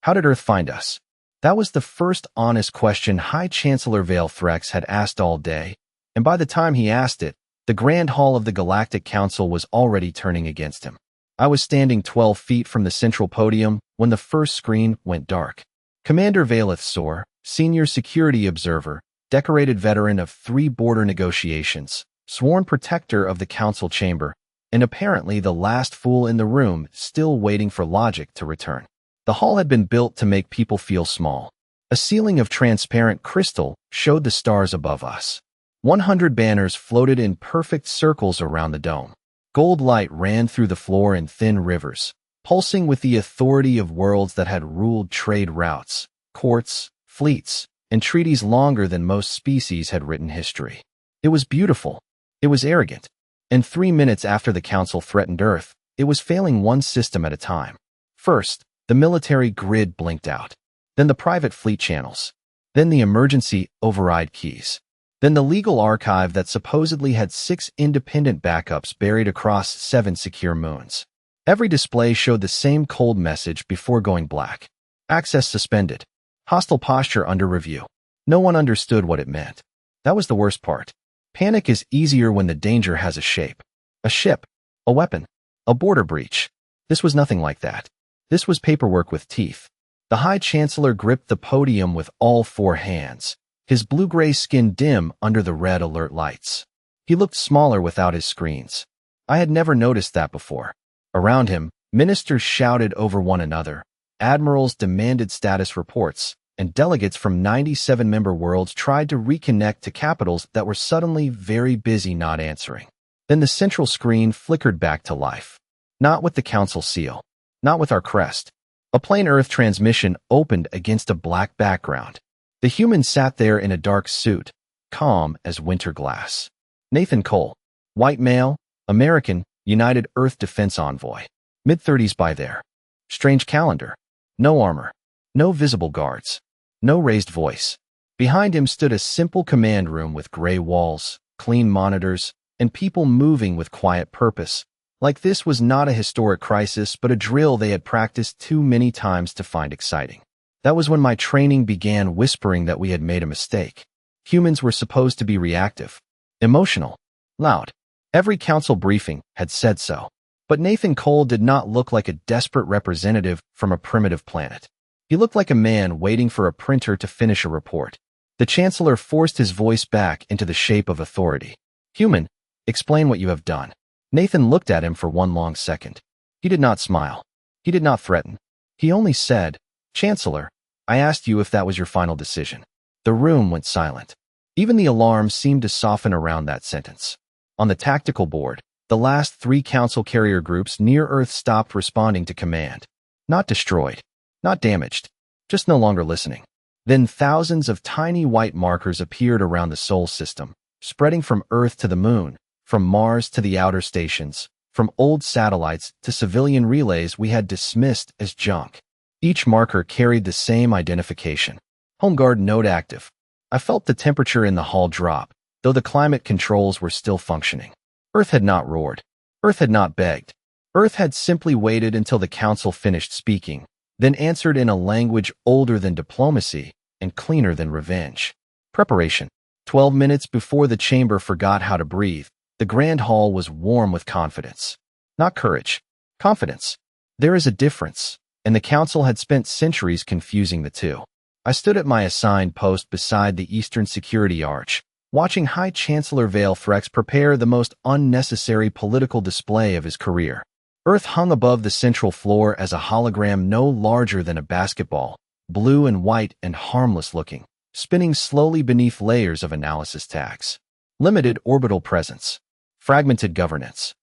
How did Earth find us? That was the first honest question High Chancellor Vale Threx had asked all day, and by the time he asked it, the Grand Hall of the Galactic Council was already turning against him. I was standing 12 feet from the central podium when the first screen went dark. Commander Valeth Sor, Senior Security Observer, decorated veteran of 3 border negotiations, sworn protector of the Council chamber, and apparently the last fool in the room still waiting for logic to return. The hall had been built to make people feel small. A ceiling of transparent crystal showed the stars above us. 100 banners floated in perfect circles around the dome. Gold light ran through the floor in thin rivers, pulsing with the authority of worlds that had ruled trade routes, courts, fleets, and treaties longer than most species had written history. It was beautiful. It was arrogant. And 3 minutes after the Council threatened Earth, it was failing one system at a time. First, the military grid blinked out. Then the private fleet channels. Then the emergency override keys. Then the legal archive that supposedly had 6 independent backups buried across 7 secure moons. Every display showed the same cold message before going black. Access suspended. Hostile posture under review. No one understood what it meant. That was the worst part. Panic is easier when the danger has a shape. A ship. A weapon. A border breach. This was nothing like that. This was paperwork with teeth. The High Chancellor gripped the podium with all 4 hands, his blue-gray skin dim under the red alert lights. He looked smaller without his screens. I had never noticed that before. Around him, ministers shouted over one another, admirals demanded status reports, and delegates from 97 member worlds tried to reconnect to capitals that were suddenly very busy not answering. Then the central screen flickered back to life. Not with the Council seal. Not with our crest. A plain Earth transmission opened against a black background. The human sat there in a dark suit, calm as winter glass. Nathan Cole, white male, American, United Earth Defense Envoy. Mid-30s by there. Strange calendar. No armor. No visible guards. No raised voice. Behind him stood a simple command room with gray walls, clean monitors, and people moving with quiet purpose. Like this was not a historic crisis, but a drill they had practiced too many times to find exciting. That was when my training began whispering that we had made a mistake. Humans were supposed to be reactive, emotional, loud. Every council briefing had said so. But Nathan Cole did not look like a desperate representative from a primitive planet. He looked like a man waiting for a printer to finish a report. The Chancellor forced his voice back into the shape of authority. Human, explain what you have done. Nathan looked at him for one long second. He did not smile. He did not threaten. He only said, Chancellor, I asked you if that was your final decision. The room went silent. Even the alarm seemed to soften around that sentence. On the tactical board, the last 3 council carrier groups near Earth stopped responding to command. Not destroyed. Not damaged. Just no longer listening. Then thousands of tiny white markers appeared around the Sol system, spreading from Earth to the Moon, from Mars to the outer stations, from old satellites to civilian relays we had dismissed as junk. Each marker carried the same identification. HomeGuard node active. I felt the temperature in the hall drop, though the climate controls were still functioning. Earth had not roared. Earth had not begged. Earth had simply waited until the council finished speaking, then answered in a language older than diplomacy and cleaner than revenge. Preparation. 12 minutes before the chamber forgot how to breathe, the Grand Hall was warm with confidence. Not courage. Confidence. There is a difference, and the council had spent centuries confusing the two. I stood at my assigned post beside the Eastern Security Arch, watching High Chancellor Vale Threx prepare the most unnecessary political display of his career. Earth hung above the central floor as a hologram no larger than a basketball, blue and white and harmless looking, spinning slowly beneath layers of analysis tags. Limited orbital presence. Fragmented governance.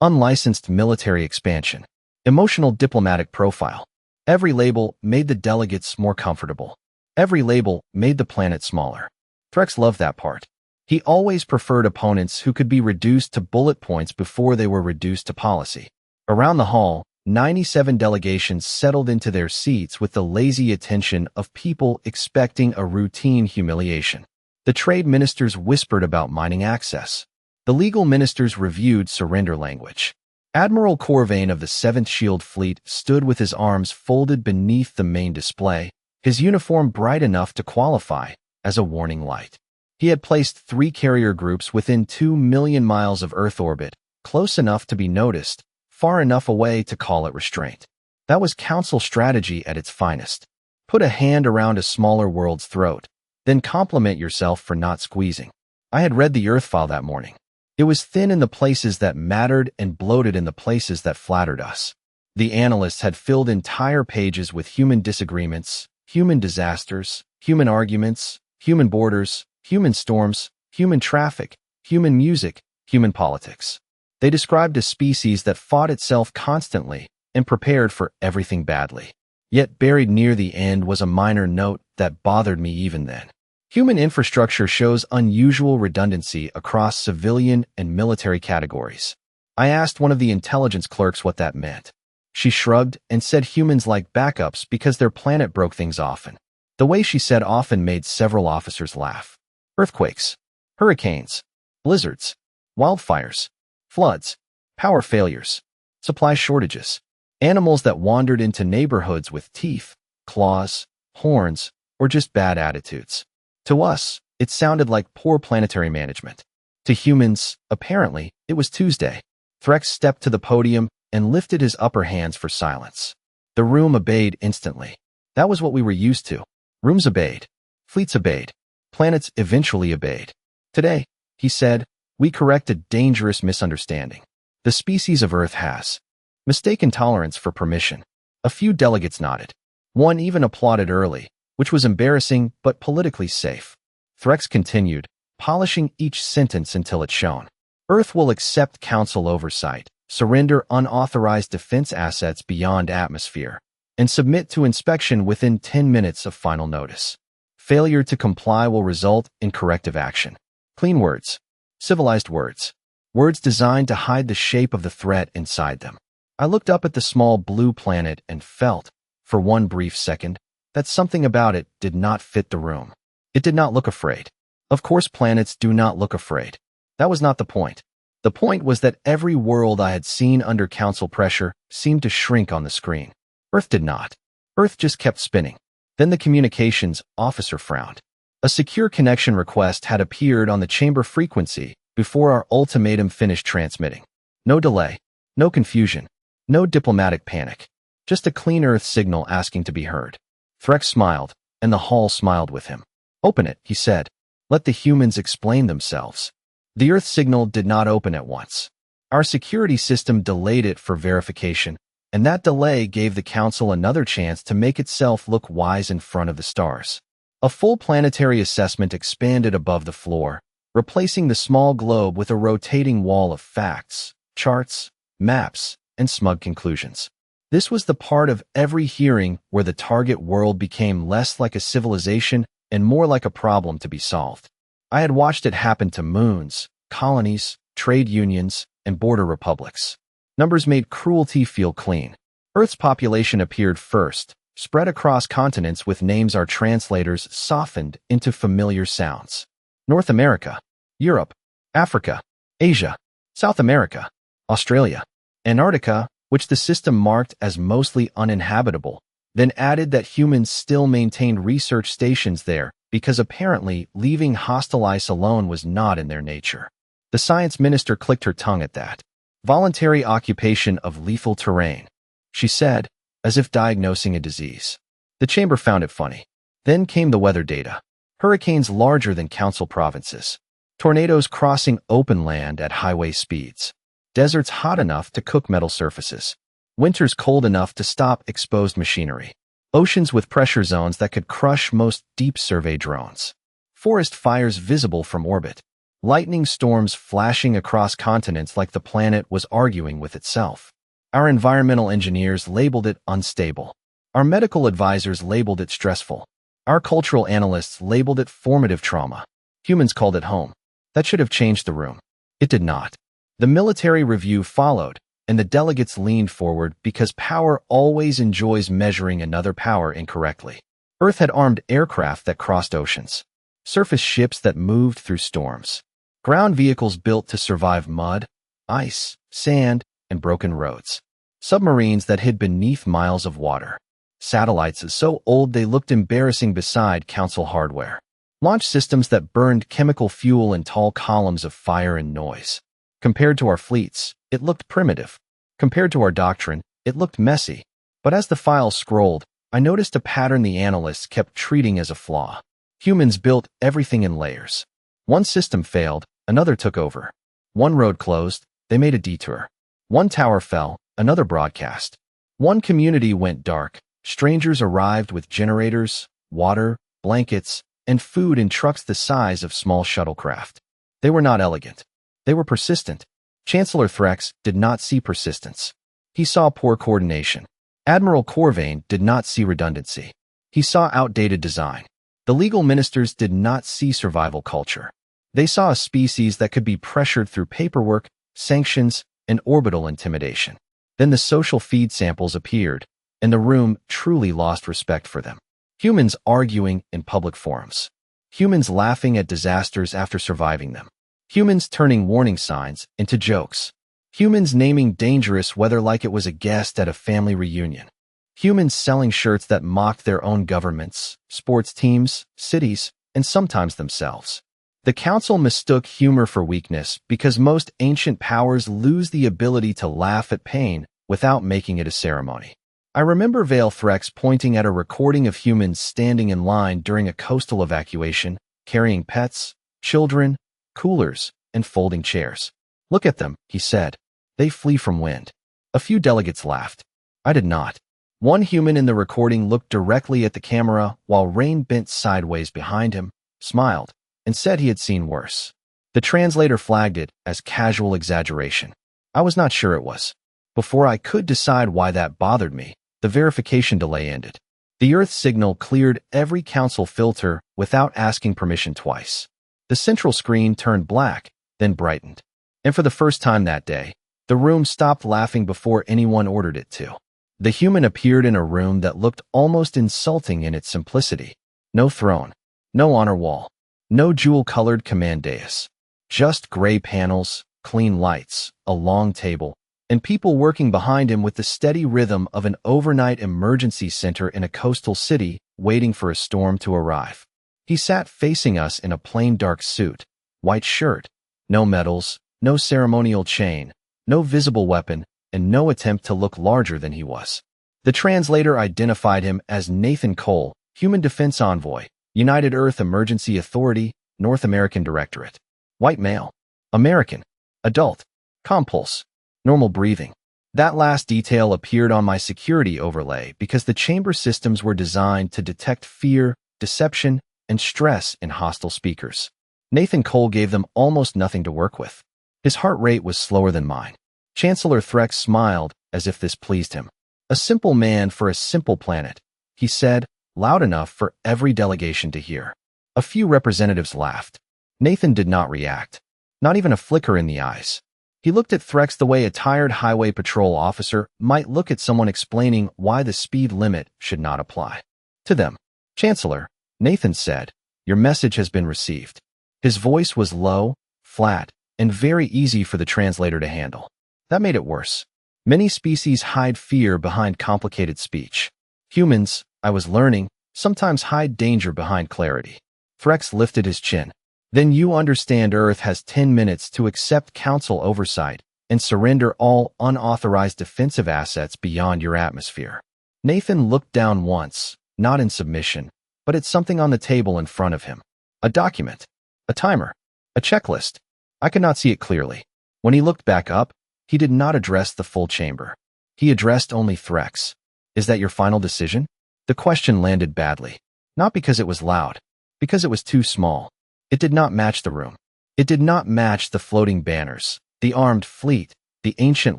Unlicensed military expansion. Emotional diplomatic profile. Every label made the delegates more comfortable. Every label made the planet smaller. Threx loved that part. He always preferred opponents who could be reduced to bullet points before they were reduced to policy. Around the hall, 97 delegations settled into their seats with the lazy attention of people expecting a routine humiliation. The trade ministers whispered about mining access. The legal ministers reviewed surrender language. Admiral Corvain of the 7th Shield Fleet stood with his arms folded beneath the main display, his uniform bright enough to qualify as a warning light. He had placed 3 carrier groups within 2 million miles of Earth orbit, close enough to be noticed, far enough away to call it restraint. That was Council strategy at its finest. Put a hand around a smaller world's throat, then compliment yourself for not squeezing. I had read the Earth file that morning. It was thin in the places that mattered and bloated in the places that flattered us. The analysts had filled entire pages with human disagreements, human disasters, human arguments, human borders, human storms, human traffic, human music, human politics. They described a species that fought itself constantly and prepared for everything badly. Yet buried near the end was a minor note that bothered me even then. Human infrastructure shows unusual redundancy across civilian and military categories. I asked one of the intelligence clerks what that meant. She shrugged and said humans like backups because their planet broke things often. The way she said often made several officers laugh. Earthquakes, hurricanes, blizzards, wildfires, floods, power failures, supply shortages, animals that wandered into neighborhoods with teeth, claws, horns, or just bad attitudes. To us, it sounded like poor planetary management. To humans, apparently, it was Tuesday. Threx stepped to the podium and lifted his upper hands for silence. The room obeyed instantly. That was what we were used to. Rooms obeyed. Fleets obeyed. Planets eventually obeyed. Today, he said, we correct a dangerous misunderstanding. The species of Earth has mistaken tolerance for permission. A few delegates nodded. One even applauded early, which was embarrassing but politically safe. Threx continued, polishing each sentence until it shone. Earth will accept Council oversight, surrender unauthorized defense assets beyond atmosphere, and submit to inspection within 10 minutes of final notice. Failure to comply will result in corrective action. Clean words. Civilized words. Words designed to hide the shape of the threat inside them. I looked up at the small blue planet and felt, for one brief second, that something about it did not fit the room. It did not look afraid. Of course, planets do not look afraid. That was not the point. The point was that every world I had seen under Council pressure seemed to shrink on the screen. Earth did not. Earth just kept spinning. Then the communications officer frowned. A secure connection request had appeared on the chamber frequency before our ultimatum finished transmitting. No delay, no confusion, no diplomatic panic. Just a clean Earth signal asking to be heard. Threx smiled, and the hall smiled with him. Open it, he said. Let the humans explain themselves. The Earth signal did not open at once. Our security system delayed it for verification, and that delay gave the Council another chance to make itself look wise in front of the stars. A full planetary assessment expanded above the floor, replacing the small globe with a rotating wall of facts, charts, maps, and smug conclusions. This was the part of every hearing where the target world became less like a civilization and more like a problem to be solved. I had watched it happen to moons, colonies, trade unions, and border republics. Numbers made cruelty feel clean. Earth's population appeared first, spread across continents with names our translators softened into familiar sounds. North America, Europe, Africa, Asia, South America, Australia, Antarctica, which the system marked as mostly uninhabitable, then added that humans still maintained research stations there because apparently leaving hostile ice alone was not in their nature. The science minister clicked her tongue at that. Voluntary occupation of lethal terrain, she said, as if diagnosing a disease. The chamber found it funny. Then came the weather data. Hurricanes larger than Council provinces. Tornadoes crossing open land at highway speeds. Deserts hot enough to cook metal surfaces. Winters cold enough to stop exposed machinery. Oceans with pressure zones that could crush most deep survey drones. Forest fires visible from orbit. Lightning storms flashing across continents like the planet was arguing with itself. Our environmental engineers labeled it unstable. Our medical advisors labeled it stressful. Our cultural analysts labeled it formative trauma. Humans called it home. That should have changed the room. It did not. The military review followed, and the delegates leaned forward because power always enjoys measuring another power incorrectly. Earth had armed aircraft that crossed oceans, surface ships that moved through storms, ground vehicles built to survive mud, ice, sand, and broken roads. Submarines that hid beneath miles of water. Satellites so old they looked embarrassing beside Council hardware. Launch systems that burned chemical fuel in tall columns of fire and noise. Compared to our fleets, it looked primitive. Compared to our doctrine, it looked messy. But as the files scrolled, I noticed a pattern the analysts kept treating as a flaw. Humans built everything in layers. One system failed, another took over. One road closed, they made a detour. One tower fell, another broadcast. One community went dark, strangers arrived with generators, water, blankets, and food in trucks the size of small shuttlecraft. They were not elegant. They were persistent. Chancellor Threx did not see persistence. He saw poor coordination. Admiral Corvain did not see redundancy. He saw outdated design. The legal ministers did not see survival culture. They saw a species that could be pressured through paperwork, sanctions, and orbital intimidation. Then the social feed samples appeared, and the room truly lost respect for them. Humans arguing in public forums. Humans laughing at disasters after surviving them. Humans turning warning signs into jokes. Humans naming dangerous weather like it was a guest at a family reunion. Humans selling shirts that mocked their own governments, sports teams, cities, and sometimes themselves. The Council mistook humor for weakness because most ancient powers lose the ability to laugh at pain without making it a ceremony. I remember Vale Threx pointing at a recording of humans standing in line during a coastal evacuation, carrying pets, children, coolers, and folding chairs. "Look at them," he said. "They flee from wind." A few delegates laughed. I did not. One human in the recording looked directly at the camera while rain bent sideways behind him, smiled, and said he had seen worse. The translator flagged it as casual exaggeration. I was not sure it was. Before I could decide why that bothered me, the verification delay ended. The Earth signal cleared every council filter without asking permission twice. The central screen turned black, then brightened. And for the first time that day, the room stopped laughing before anyone ordered it to. The human appeared in a room that looked almost insulting in its simplicity. No throne, no honor wall, no jewel-colored command dais. Just gray panels, clean lights, a long table, and people working behind him with the steady rhythm of an overnight emergency center in a coastal city waiting for a storm to arrive. He sat facing us in a plain dark suit, white shirt, no medals, no ceremonial chain, no visible weapon, and no attempt to look larger than he was. The translator identified him as Nathan Cole, Human Defense Envoy, United Earth Emergency Authority, North American Directorate. White male. American. Adult. Compulse. Normal breathing. That last detail appeared on my security overlay because the chamber systems were designed to detect fear, deception, and stress in hostile speakers. Nathan Cole gave them almost nothing to work with. His heart rate was slower than mine. Chancellor Threx smiled as if this pleased him. "A simple man for a simple planet," he said, loud enough for every delegation to hear. A few representatives laughed. Nathan did not react. Not even a flicker in the eyes. He looked at Threx the way a tired highway patrol officer might look at someone explaining why the speed limit should not apply. To them. "Chancellor," Nathan said, "your message has been received." His voice was low, flat, and very easy for the translator to handle. That made it worse. Many species hide fear behind complicated speech. Humans, I was learning, sometimes hide danger behind clarity. Threx lifted his chin. "Then you understand Earth has 10 minutes to accept Council oversight and surrender all unauthorized defensive assets beyond your atmosphere." Nathan looked down once, not in submission, but at something on the table in front of him. A document. A timer. A checklist. I could not see it clearly. When he looked back up, he did not address the full chamber. He addressed only Threx. "Is that your final decision?" The question landed badly. Not because it was loud, because it was too small. It did not match the room. It did not match the floating banners, the armed fleet, the ancient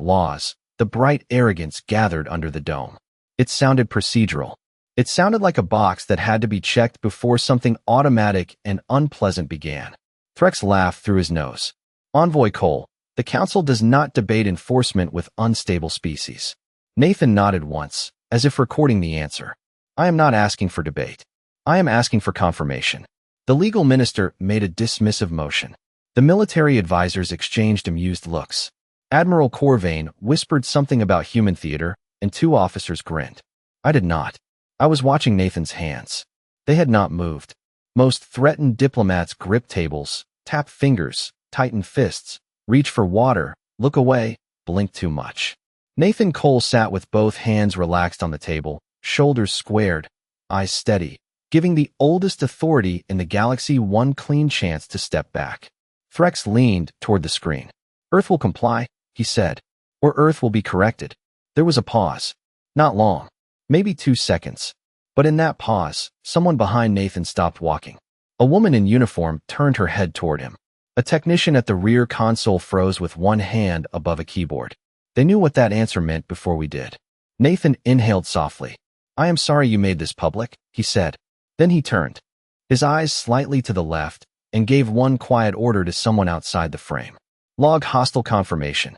laws, the bright arrogance gathered under the dome. It sounded procedural. It sounded like a box that had to be checked before something automatic and unpleasant began. Threx laughed through his nose. "Envoy Cole, the Council does not debate enforcement with unstable species." Nathan nodded once, as if recording the answer. "I am not asking for debate. I am asking for confirmation." The legal minister made a dismissive motion. The military advisors exchanged amused looks. Admiral Corvain whispered something about human theater, and two officers grinned. I did not. I was watching Nathan's hands. They had not moved. Most threatened diplomats grip tables, tap fingers, tighten fists, reach for water, look away, blink too much. Nathan Cole sat with both hands relaxed on the table, shoulders squared, eyes steady, giving the oldest authority in the galaxy one clean chance to step back. Threx leaned toward the screen. Earth will comply, he said, or Earth will be corrected. There was a pause. Not long. Maybe 2 seconds. But in that pause, someone behind Nathan stopped walking. A woman in uniform turned her head toward him. A technician at the rear console froze with one hand above a keyboard. They knew what that answer meant before we did. Nathan inhaled softly. I am sorry you made this public, he said. Then he turned, his eyes slightly to the left, and gave one quiet order to someone outside the frame. Log hostile confirmation.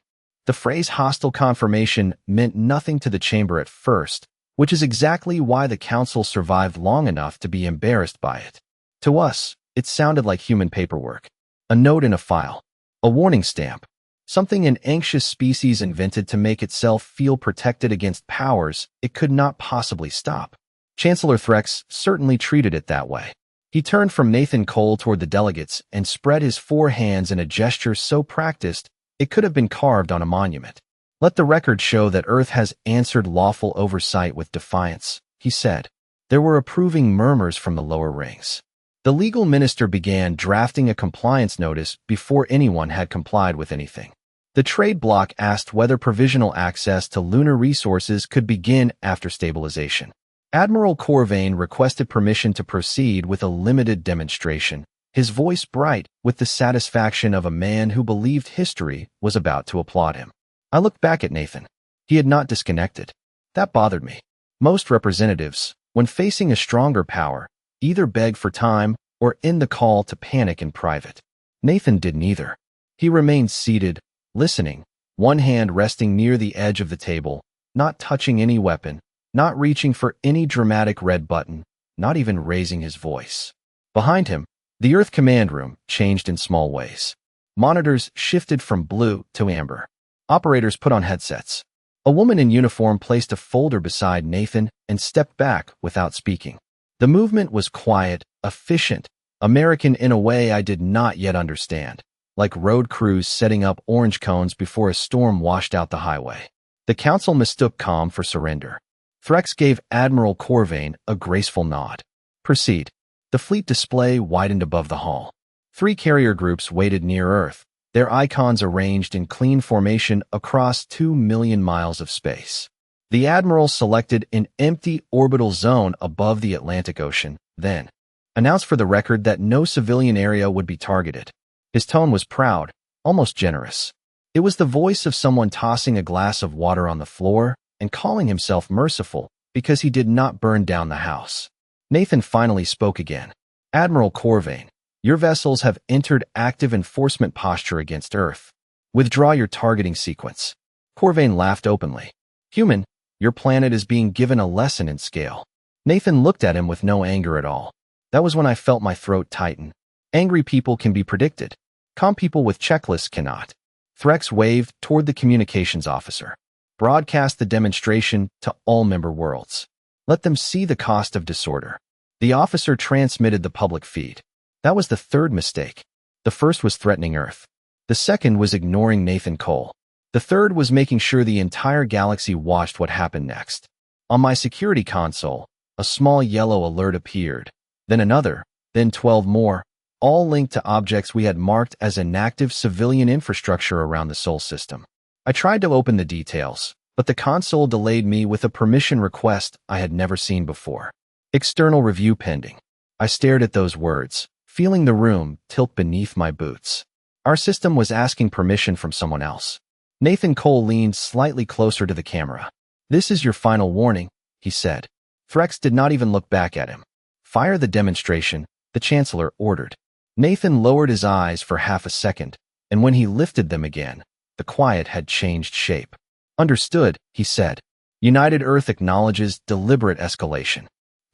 The phrase hostile confirmation meant nothing to the chamber at first, which is exactly why the council survived long enough to be embarrassed by it. To us, it sounded like human paperwork. A note in a file. A warning stamp. Something an anxious species invented to make itself feel protected against powers it could not possibly stop. Chancellor Threx certainly treated it that way. He turned from Nathan Cole toward the delegates and spread his 4 hands in a gesture so practiced it could have been carved on a monument. Let the record show that Earth has answered lawful oversight with defiance, he said. There were approving murmurs from the lower rings. The legal minister began drafting a compliance notice before anyone had complied with anything. The trade bloc asked whether provisional access to lunar resources could begin after stabilization. Admiral Corvain requested permission to proceed with a limited demonstration, his voice bright with the satisfaction of a man who believed history was about to applaud him. I looked back at Nathan. He had not disconnected. That bothered me. Most representatives, when facing a stronger power, either beg for time or end the call to panic in private. Nathan did neither. He remained seated, listening, one hand resting near the edge of the table, not touching any weapon, not reaching for any dramatic red button, not even raising his voice. Behind him, the Earth command room changed in small ways. Monitors shifted from blue to amber. Operators put on headsets. A woman in uniform placed a folder beside Nathan and stepped back without speaking. The movement was quiet, efficient, American in a way I did not yet understand, like road crews setting up orange cones before a storm washed out the highway. The council mistook calm for surrender. Threx gave Admiral Corvain a graceful nod. Proceed. The fleet display widened above the hall. 3 carrier groups waited near Earth, their icons arranged in clean formation across 2 million miles of space. The Admiral selected an empty orbital zone above the Atlantic Ocean, then announced for the record that no civilian area would be targeted. His tone was proud, almost generous. It was the voice of someone tossing a glass of water on the floor and calling himself merciful because he did not burn down the house. Nathan finally spoke again. Admiral Corvain, your vessels have entered active enforcement posture against Earth. Withdraw your targeting sequence. Corvain laughed openly. Human, your planet is being given a lesson in scale. Nathan looked at him with no anger at all. That was when I felt my throat tighten. Angry people can be predicted. Calm people with checklists cannot. Threx waved toward the communications officer. Broadcast the demonstration to all member worlds. Let them see the cost of disorder. The officer transmitted the public feed. That was the 3rd mistake. The first was threatening Earth. The second was ignoring Nathan Cole. The third was making sure the entire galaxy watched what happened next. On my security console, a small yellow alert appeared. Then another, then 12 more, all linked to objects we had marked as inactive civilian infrastructure around the Sol system. I tried to open the details, but the console delayed me with a permission request I had never seen before. External review pending. I stared at those words, feeling the room tilt beneath my boots. Our system was asking permission from someone else. Nathan Cole leaned slightly closer to the camera. This is your final warning, he said. Threx did not even look back at him. Fire the demonstration, the Chancellor ordered. Nathan lowered his eyes for half a second, and when he lifted them again, the quiet had changed shape. Understood, he said. United Earth acknowledges deliberate escalation.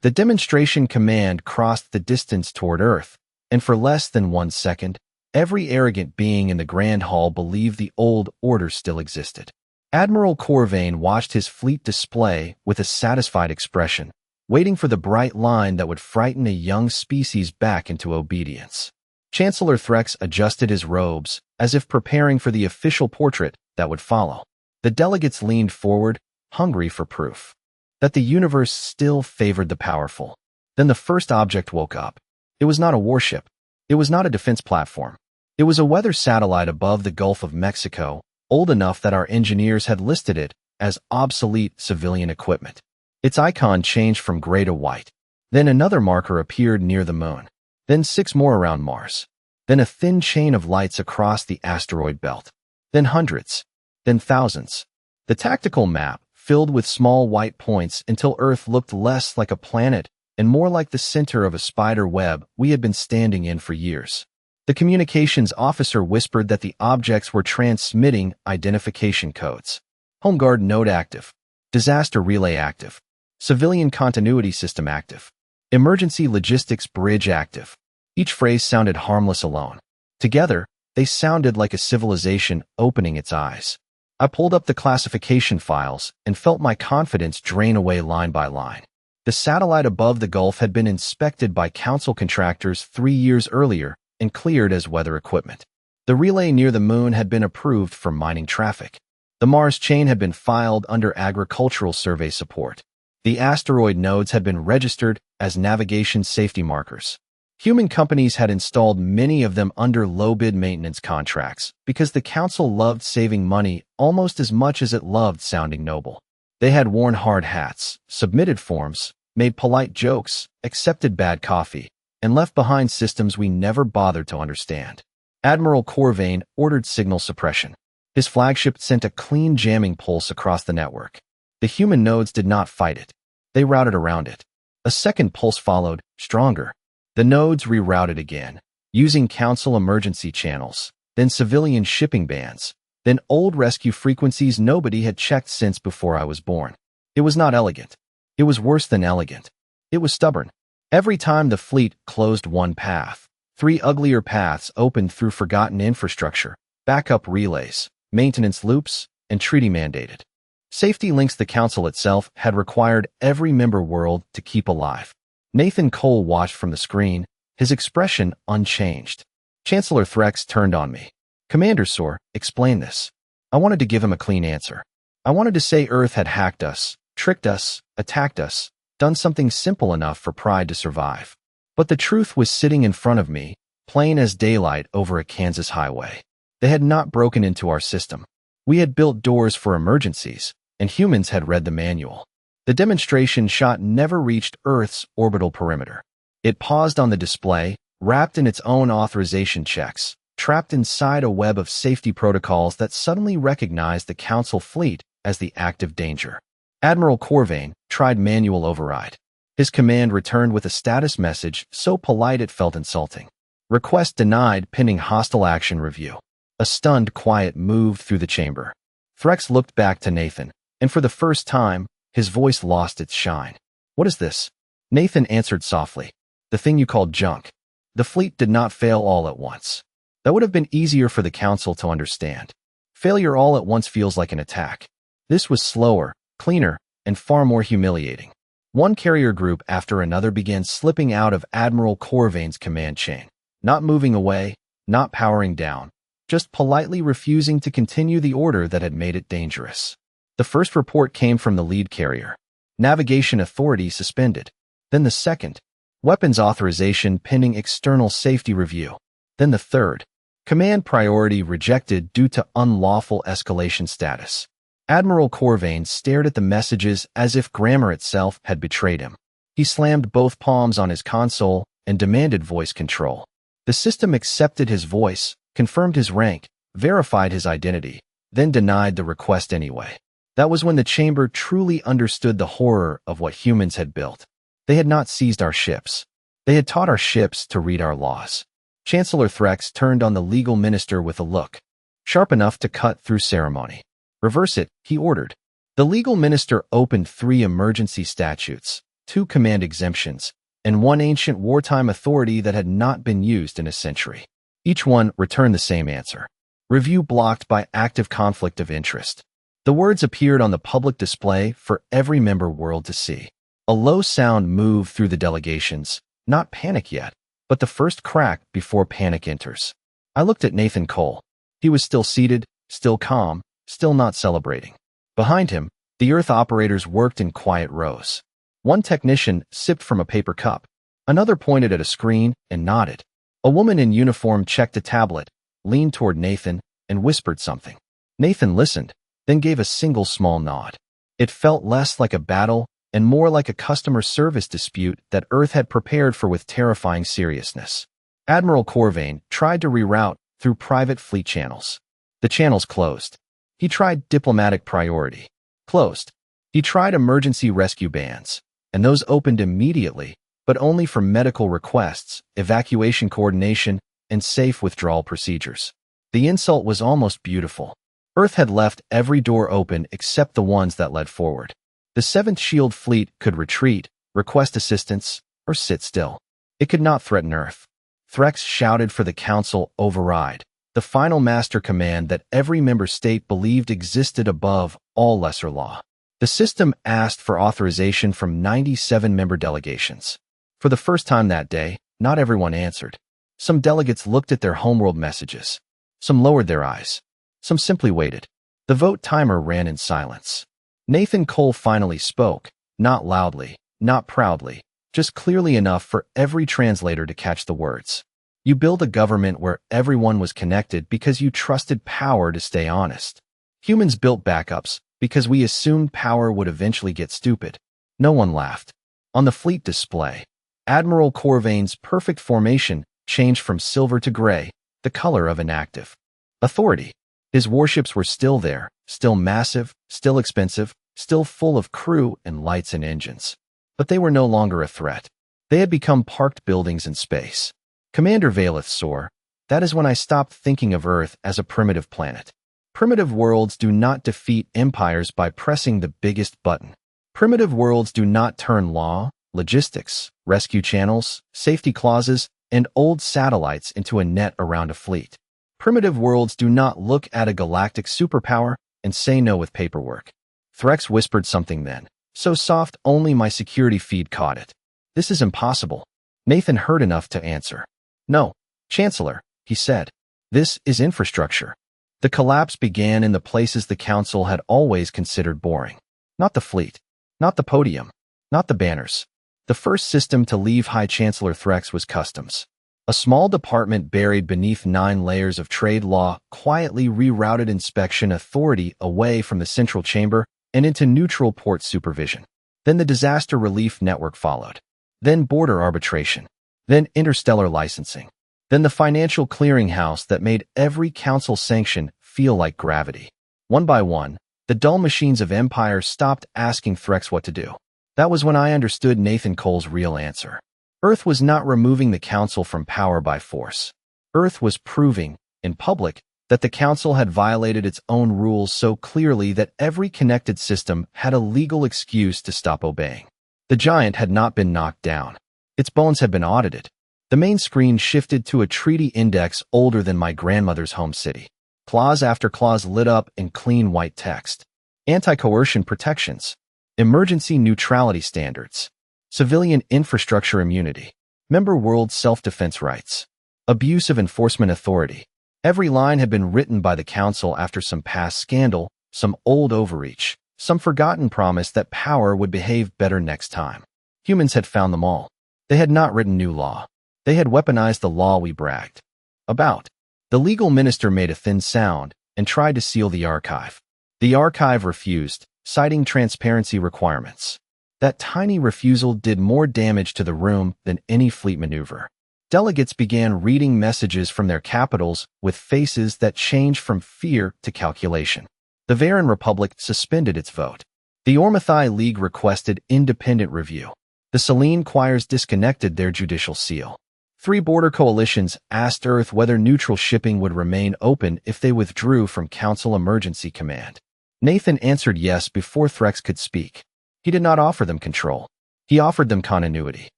The demonstration command crossed the distance toward Earth, and for less than 1 second, Every arrogant being in the Grand Hall believed the old order still existed. Admiral Corvain watched his fleet display with a satisfied expression, waiting for the bright line that would frighten a young species back into obedience. Chancellor Threx adjusted his robes, as if preparing for the official portrait that would follow. The delegates leaned forward, hungry for proof that the universe still favored the powerful. Then the first object woke up. It was not a warship. It was not a defense platform. It was a weather satellite above the Gulf of Mexico, old enough that our engineers had listed it as obsolete civilian equipment. Its icon changed from gray to white. Then another marker appeared near the moon. Then 6 more around Mars. Then a thin chain of lights across the asteroid belt. Then hundreds. Then thousands. The tactical map filled with small white points until Earth looked less like a planet and more like the center of a spider web we had been standing in for years. The communications officer whispered that the objects were transmitting identification codes. Home Guard node active. Disaster relay active. Civilian continuity system active. Emergency logistics bridge active. Each phrase sounded harmless alone. Together, they sounded like a civilization opening its eyes. I pulled up the classification files and felt my confidence drain away line by line. The satellite above the Gulf had been inspected by Council contractors 3 years earlier and cleared as weather equipment. The relay near the moon had been approved for mining traffic. The Mars chain had been filed under agricultural survey support. The asteroid nodes had been registered as navigation safety markers. Human companies had installed many of them under low-bid maintenance contracts because the Council loved saving money almost as much as it loved sounding noble. They had worn hard hats, submitted forms, made polite jokes, accepted bad coffee, and left behind systems we never bothered to understand. Admiral Corvain ordered signal suppression. His flagship sent a clean jamming pulse across the network. The human nodes did not fight it. They routed around it. A second pulse followed, stronger. The nodes rerouted again, using Council emergency channels, then civilian shipping bans, then old rescue frequencies nobody had checked since before I was born. It was not elegant. It was worse than elegant. It was stubborn. Every time the fleet closed one path, 3 uglier paths opened through forgotten infrastructure, backup relays, maintenance loops, and treaty-mandated safety links the Council itself had required every member world to keep alive. Nathan Cole watched from the screen, his expression unchanged. Chancellor Threx turned on me. Commander Sor, explain this. I wanted to give him a clean answer. I wanted to say Earth had hacked us, tricked us, attacked us, done something simple enough for pride to survive. But the truth was sitting in front of me, plain as daylight over a Kansas highway. They had not broken into our system. We had built doors for emergencies, and humans had read the manual. The demonstration shot never reached Earth's orbital perimeter. It paused on the display, wrapped in its own authorization checks, trapped inside a web of safety protocols that suddenly recognized the Council fleet as the active danger. Admiral Corvain tried manual override. His command returned with a status message so polite it felt insulting. Request denied pending hostile action review. A stunned quiet moved through the chamber. Threx looked back to Nathan, and for the first time, his voice lost its shine. What is this? Nathan answered softly. The thing you called junk. The fleet did not fail all at once. That would have been easier for the Council to understand. Failure all at once feels like an attack. This was slower, cleaner, and far more humiliating. One carrier group after another began slipping out of Admiral Corvain's command chain, not moving away, not powering down, just politely refusing to continue the order that had made it dangerous. The first report came from the lead carrier. Navigation authority suspended. Then the second. Weapons authorization pending external safety review. Then the third. Command priority rejected due to unlawful escalation status. Admiral Corvain stared at the messages as if grammar itself had betrayed him. He slammed both palms on his console and demanded voice control. The system accepted his voice, confirmed his rank, verified his identity, then denied the request anyway. That was when the chamber truly understood the horror of what humans had built. They had not seized our ships. They had taught our ships to read our laws. Chancellor Threx turned on the legal minister with a look, sharp enough to cut through ceremony. Reverse it, he ordered. The legal minister opened 3 emergency statutes, 2 command exemptions, and 1 ancient wartime authority that had not been used in a century. Each one returned the same answer. Review blocked by active conflict of interest. The words appeared on the public display for every member world to see. A low sound moved through the delegations, not panic yet, but the first crack before panic enters. I looked at Nathan Cole. He was still seated, still calm, still not celebrating. Behind him, the Earth operators worked in quiet rows. One technician sipped from a paper cup. Another pointed at a screen and nodded. A woman in uniform checked a tablet, leaned toward Nathan, and whispered something. Nathan listened, then gave a single small nod. It felt less like a battle and more like a customer service dispute that Earth had prepared for with terrifying seriousness. Admiral Corvain tried to reroute through private fleet channels. The channels closed. He tried diplomatic priority. Closed. He tried emergency rescue bands, and those opened immediately, but only for medical requests, evacuation coordination, and safe withdrawal procedures. The insult was almost beautiful. Earth had left every door open except the ones that led forward. The 7th Shield Fleet could retreat, request assistance, or sit still. It could not threaten Earth. Threx shouted for the Council override, the final master command that every member state believed existed above all lesser law. The system asked for authorization from 97 member delegations. For the first time that day, not everyone answered. Some delegates looked at their homeworld messages. Some lowered their eyes. Some simply waited. The vote timer ran in silence. Nathan Cole finally spoke, not loudly, not proudly, just clearly enough for every translator to catch the words. You build a government where everyone was connected because you trusted power to stay honest. Humans built backups because we assumed power would eventually get stupid. No one laughed. On the fleet display, Admiral Corvain's perfect formation changed from silver to gray, the color of inactive authority. His warships were still there, still massive, still expensive, still full of crew and lights and engines. But they were no longer a threat. They had become parked buildings in space. Commander Valeth Sor, that is when I stopped thinking of Earth as a primitive planet. Primitive worlds do not defeat empires by pressing the biggest button. Primitive worlds do not turn law, logistics, rescue channels, safety clauses, and old satellites into a net around a fleet. Primitive worlds do not look at a galactic superpower and say no with paperwork. Threx whispered something then, so soft only my security feed caught it. This is impossible. Nathan heard enough to answer. No, Chancellor, he said. This is infrastructure. The collapse began in the places the Council had always considered boring. Not the fleet. Not the podium. Not the banners. The first system to leave High Chancellor Threx was customs. A small department buried beneath 9 layers of trade law quietly rerouted inspection authority away from the central chamber and into neutral port supervision. Then the disaster relief network followed. Then border arbitration. Then interstellar licensing. Then the financial clearinghouse that made every council sanction feel like gravity. One by one, the dull machines of empire stopped asking Threx what to do. That was when I understood Nathan Cole's real answer. Earth was not removing the Council from power by force. Earth was proving, in public, that the Council had violated its own rules so clearly that every connected system had a legal excuse to stop obeying. The giant had not been knocked down. Its bones had been audited. The main screen shifted to a treaty index older than my grandmother's home city. Clause after clause lit up in clean white text. Anti-coercion protections. Emergency neutrality standards. Civilian infrastructure immunity. Member world self-defense rights. Abuse of enforcement authority. Every line had been written by the Council after some past scandal, some old overreach, some forgotten promise that power would behave better next time. Humans had found them all. They had not written new law. They had weaponized the law we bragged about. The legal minister made a thin sound and tried to seal the archive. The archive refused, citing transparency requirements. That tiny refusal did more damage to the room than any fleet maneuver. Delegates began reading messages from their capitals with faces that changed from fear to calculation. The Varan Republic suspended its vote. The Ormathai League requested independent review. The Selene Choirs disconnected their judicial seal. 3 border coalitions asked Earth whether neutral shipping would remain open if they withdrew from Council Emergency Command. Nathan answered yes before Threx could speak. He did not offer them control. He offered them continuity.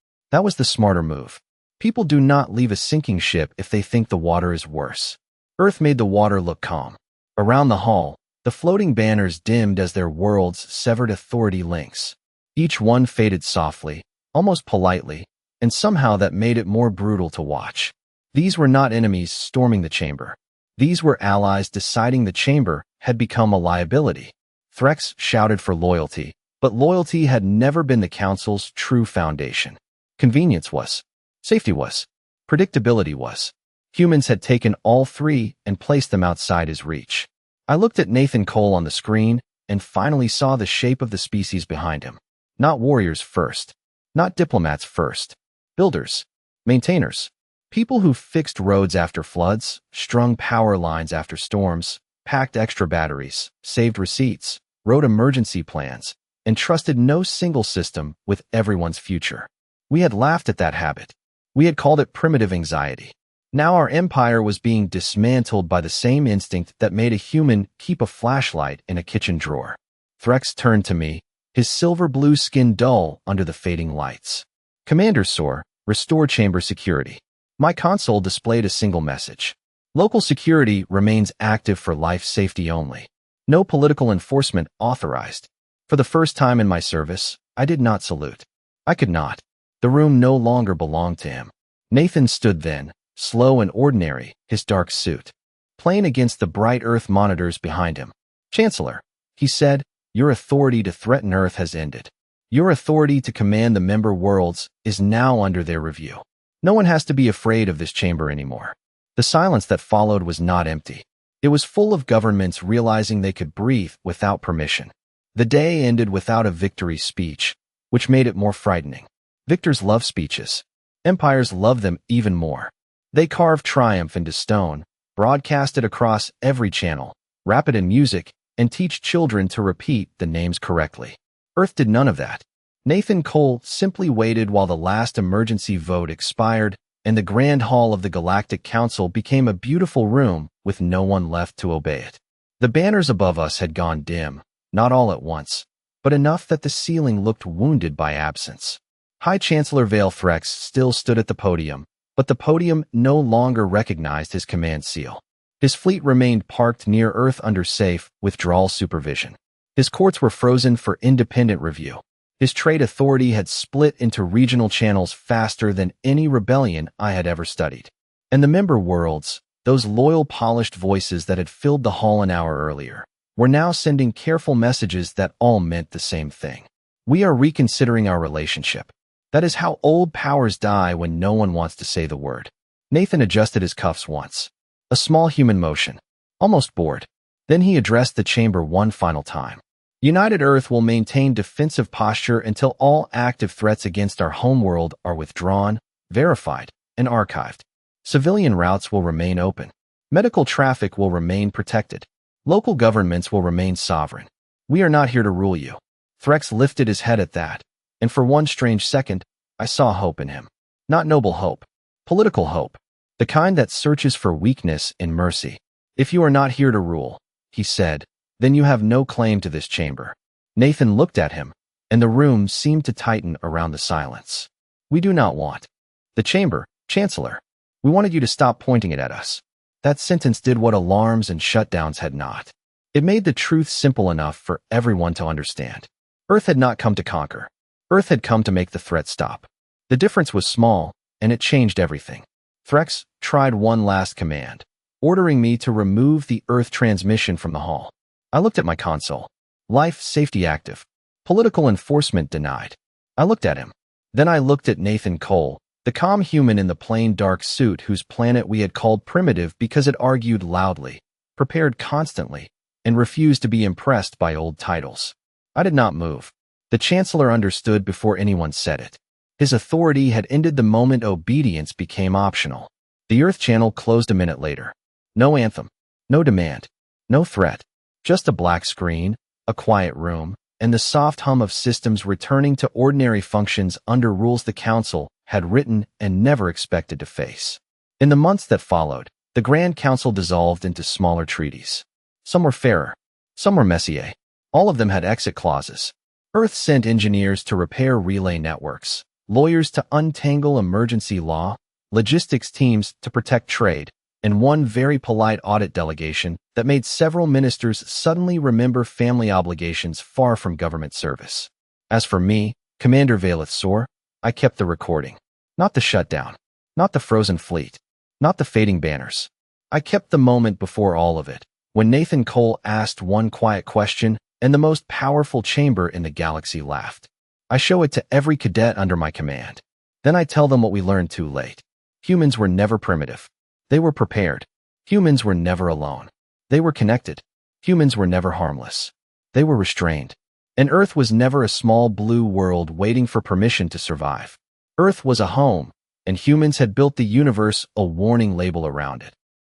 That was the smarter move. People do not leave a sinking ship if they think the water is worse. Earth made the water look calm. Around the hall, the floating banners dimmed as their worlds severed authority links. Each one faded softly, almost politely, and somehow that made it more brutal to watch. These were not enemies storming the chamber. These were allies deciding the chamber had become a liability. Threx shouted for loyalty, but loyalty had never been the Council's true foundation. Convenience was. Safety was. Predictability was. Humans had taken all three and placed them outside his reach. I looked at Nathan Cole on the screen and finally saw the shape of the species behind him. Not warriors first. Not diplomats first. Builders. Maintainers. People who fixed roads after floods, strung power lines after storms, packed extra batteries, saved receipts, wrote emergency plans, and trusted no single system with everyone's future. We had laughed at that habit. We had called it primitive anxiety. Now our empire was being dismantled by the same instinct that made a human keep a flashlight in a kitchen drawer. Threx turned to me, his silver blue skin dull under the fading lights. Commander Soar, restore chamber security. My console displayed a single message. Local security remains active for life safety only. No political enforcement authorized. For the first time in my service, I did not salute. I could not. The room no longer belonged to him. Nathan stood then, slow and ordinary, his dark suit, plain against the bright Earth monitors behind him. Chancellor, he said, your authority to threaten Earth has ended. Your authority to command the member worlds is now under their review. No one has to be afraid of this chamber anymore. The silence that followed was not empty. It was full of governments realizing they could breathe without permission. The day ended without a victory speech, which made it more frightening. Victors love speeches. Empires love them even more. They carve triumph into stone, broadcast it across every channel, wrap it in music, and teach children to repeat the names correctly. Earth did none of that. Nathan Cole simply waited while the last emergency vote expired, and the Grand Hall of the Galactic Council became a beautiful room with no one left to obey it. The banners above us had gone dim, not all at once, but enough that the ceiling looked wounded by absence. High Chancellor Vale Threx still stood at the podium, but the podium no longer recognized his command seal. His fleet remained parked near Earth under safe, withdrawal supervision. His courts were frozen for independent review. His trade authority had split into regional channels faster than any rebellion I had ever studied. And the member worlds, those loyal polished voices that had filled the hall an hour earlier, were now sending careful messages that all meant the same thing. We are reconsidering our relationship. That is how old powers die when no one wants to say the word. Nathan adjusted his cuffs once. A small human motion. Almost bored. Then he addressed the chamber one final time. United Earth will maintain defensive posture until all active threats against our homeworld are withdrawn, verified, and archived. Civilian routes will remain open. Medical traffic will remain protected. Local governments will remain sovereign. We are not here to rule you. Threx lifted his head at that, and for one strange second, I saw hope in him. Not noble hope. Political hope. The kind that searches for weakness in mercy. If you are not here to rule, he said, then you have no claim to this chamber. Nathan looked at him, and the room seemed to tighten around the silence. We do not want the chamber, Chancellor. We wanted you to stop pointing it at us. That sentence did what alarms and shutdowns had not. It made the truth simple enough for everyone to understand. Earth had not come to conquer. Earth had come to make the threat stop. The difference was small, and it changed everything. Threx tried one last command, ordering me to remove the Earth transmission from the hall. I looked at my console. Life safety active. Political enforcement denied. I looked at him. Then I looked at Nathan Cole, the calm human in the plain dark suit whose planet we had called primitive because it argued loudly, prepared constantly, and refused to be impressed by old titles. I did not move. The Chancellor understood before anyone said it. His authority had ended the moment obedience became optional. The Earth channel closed a minute later. No anthem. No demand. No threat. Just a black screen, a quiet room, and the soft hum of systems returning to ordinary functions under rules the Council had written and never expected to face. In the months that followed, the Grand Council dissolved into smaller treaties. Some were fairer. Some were messier. All of them had exit clauses. Earth sent engineers to repair relay networks, lawyers to untangle emergency law, logistics teams to protect trade, and one very polite audit delegation that made several ministers suddenly remember family obligations far from government service. As for me, Commander Valeth Sor, I kept the recording. Not the shutdown. Not the frozen fleet. Not the fading banners. I kept the moment before all of it, when Nathan Cole asked one quiet question and the most powerful chamber in the galaxy laughed. I show it to every cadet under my command. Then I tell them what we learned too late. Humans were never primitive. They were prepared. Humans were never alone. They were connected. Humans were never harmless. They were restrained. And Earth was never a small blue world waiting for permission to survive. Earth was a home, and humans had built the universe a warning label around it.